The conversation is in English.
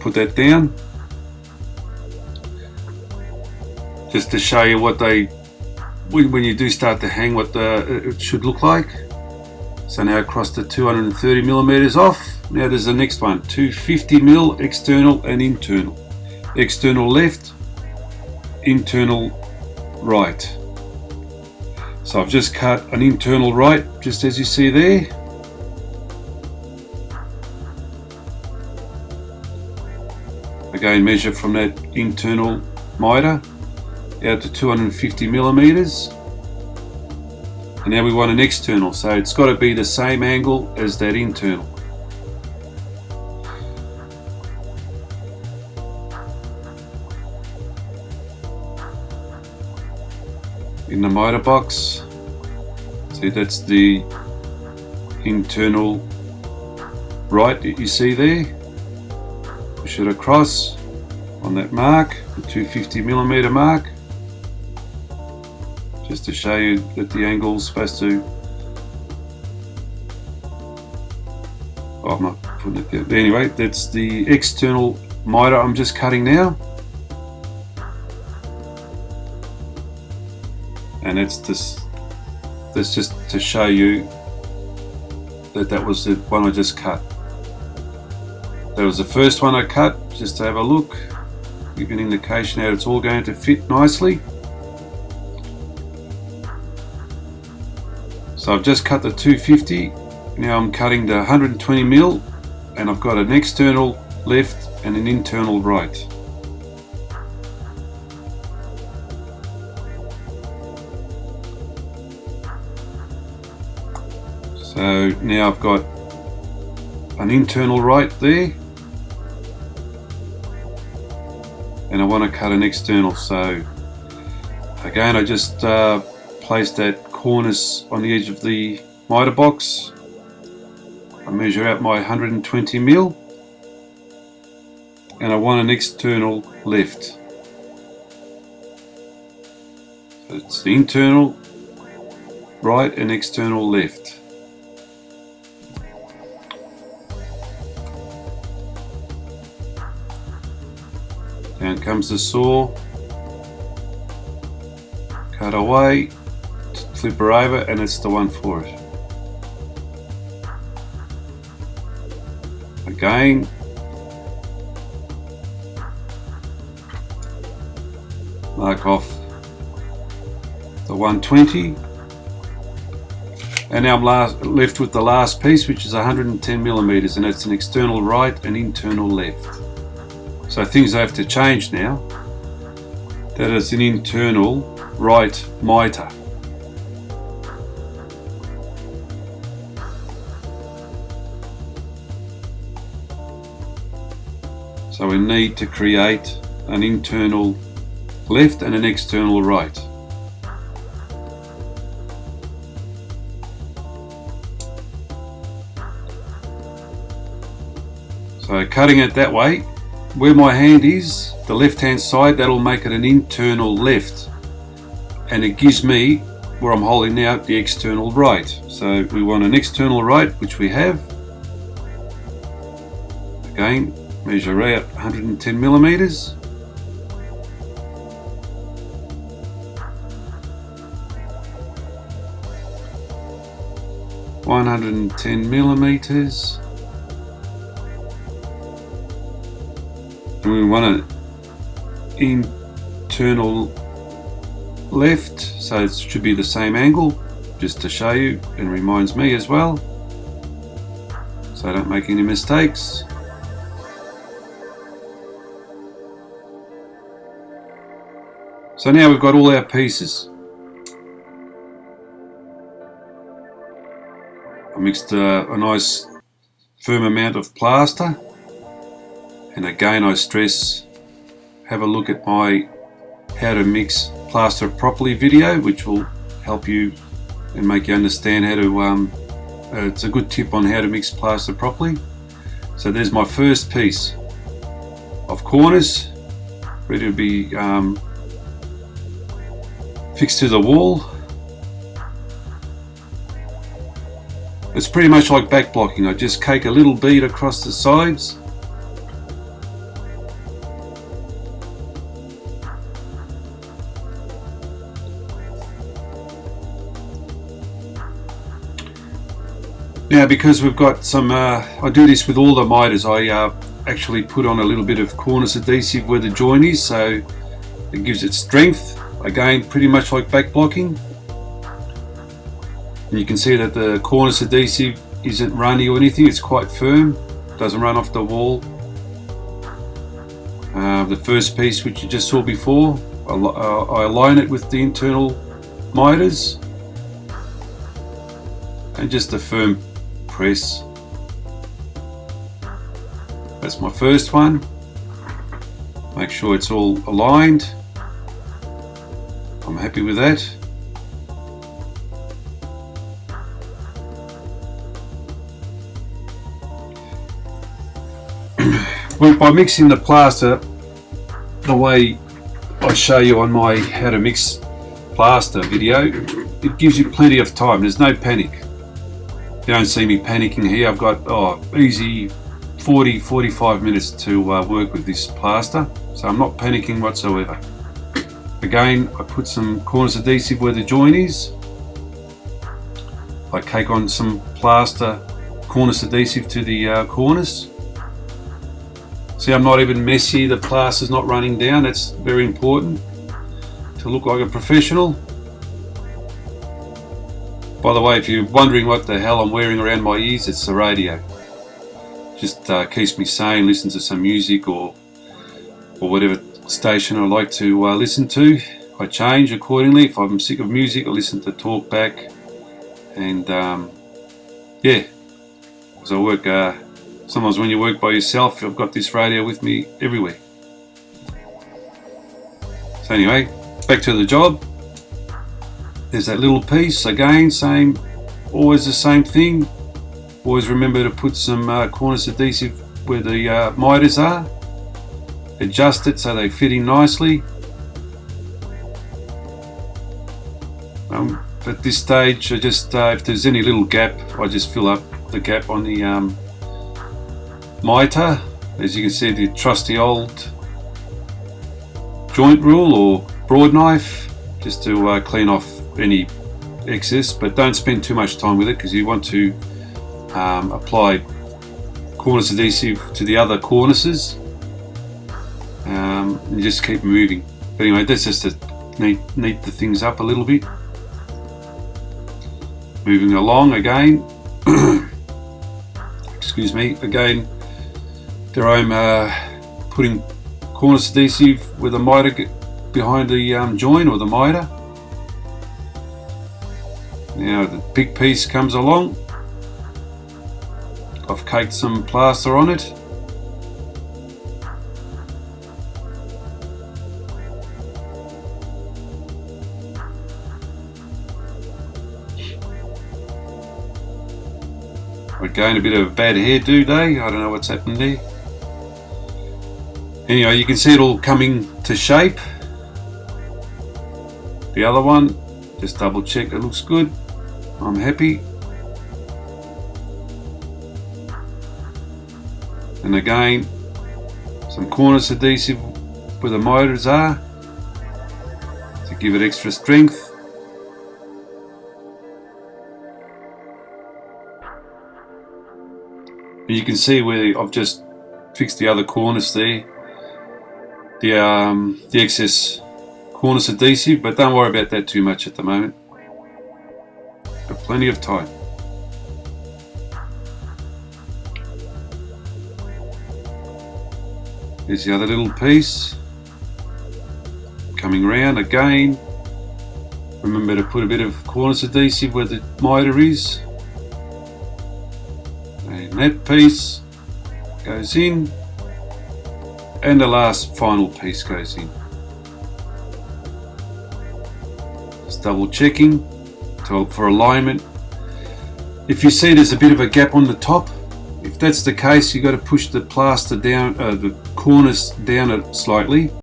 put that down just to show you what they, when you do start to hang, what it should look like. So now across the 230 millimeters off. Now there's the next one, 250 mil external and internal. External left, internal right. So I've just cut an internal right, just as you see there. Again, measure from that internal miter out to 250 millimeters. And now we want an external, so it's got to be the same angle as that internal. In the miter box, see, that's the internal right that you see there. Push it across on that mark, the 250 millimeter mark, just to show you that the angle is supposed to, oh, I'm not putting it there. Anyway, that's the external miter I'm just cutting now. And it's this, that's just to show you that that was the one I just cut. That was the first one I cut, just to have a look, give an indication how it's all going to fit nicely. So I've just cut the 250, now I'm cutting the 120 mil, and I've got an external left and an internal right. So now I've got an internal right there, and I want to cut an external. So again, I just placed that cornice on the edge of the miter box. I measure out my 120 mil, and I want an external left. So it's the internal right and external left. Down comes the saw, cut away, flip her over, and it's the one for it. Again, mark off the 120, and now I'm left with the last piece, which is 110 millimeters, and it's an external right and internal left. So things have to change now. That is an internal right miter. So we need to create an internal left and an external right. So cutting it that way, where my hand is, the left hand side, that'll make it an internal left, and it gives me, where I'm holding now, the external right. So we want an external right, which we have. Again, measure out 110 millimeters. $110 and we want an internal left, so it should be the same angle, just to show you and reminds me as well, so I don't make any mistakes. So now we've got all our pieces. I mixed a nice firm amount of plaster, and again I stress, have a look at my how to mix plaster properly video, which will help you and make you understand how to, it's a good tip on how to mix plaster properly. So there's my first piece of cornice, ready to be fixed to the wall. It's pretty much like back blocking. I just cake a little bead across the sides Now, because we've got some, I do this with all the miters, I actually put on a little bit of cornice adhesive where the joint is, so it gives it strength, again pretty much like back blocking. And you can see that the cornice adhesive isn't runny or anything, it's quite firm, doesn't run off the wall. The first piece, which you just saw before, I align it with the internal miters and just a firm press. That's my first one. Make sure it's all aligned. I'm happy with that. Well, by mixing the plaster the way I show you on my how to mix plaster video, it gives you plenty of time. There's no panic. You don't see me panicking here. I've got easy 40-45 minutes to work with this plaster, so I'm not panicking whatsoever. Again, I put some cornice adhesive where the joint is. I cake on some plaster cornice adhesive to the cornice. See, I'm not even messy, the plaster's not running down. That's very important to look like a professional. By the way, if you're wondering what the hell I'm wearing around my ears, it's the radio. Just keeps me sane, listen to some music or whatever station I like to listen to. I change accordingly. If I'm sick of music, I listen to talk back. And yeah, as I work, sometimes when you work by yourself, I've got this radio with me everywhere. So anyway, back to the job. There's that little piece, again, always the same thing. Always remember to put some cornice adhesive where the miters are. Adjust it so they fit in nicely. At this stage, I just, if there's any little gap, I just fill up the gap on the miter. As you can see, the trusty old joint rule or broad knife, just to clean off any excess, but don't spend too much time with it because you want to apply cornice adhesive to the other cornices and just keep moving. But anyway, that's just to neat the things up a little bit. Moving along again. Excuse me, again, there I'm putting cornice adhesive with a miter behind the joint or the miter. Now the big piece comes along. I've caked some plaster on it. Again, a bit of a bad hairdo day. I don't know what's happened there. Anyway, you can see it all coming to shape. The other one, just double check it looks good. I'm happy. And again, some cornice adhesive where the miters are to give it extra strength. And you can see where I've just fixed the other cornice there, the excess cornice adhesive, but don't worry about that too much at the moment. Got plenty of time. There's the other little piece coming round again. Remember to put a bit of cornice adhesive where the miter is. And that piece goes in, and the last final piece goes in. Just double checking for alignment. If you see there's a bit of a gap on the top, if that's the case, you've got to push the plaster down, the cornice down it slightly.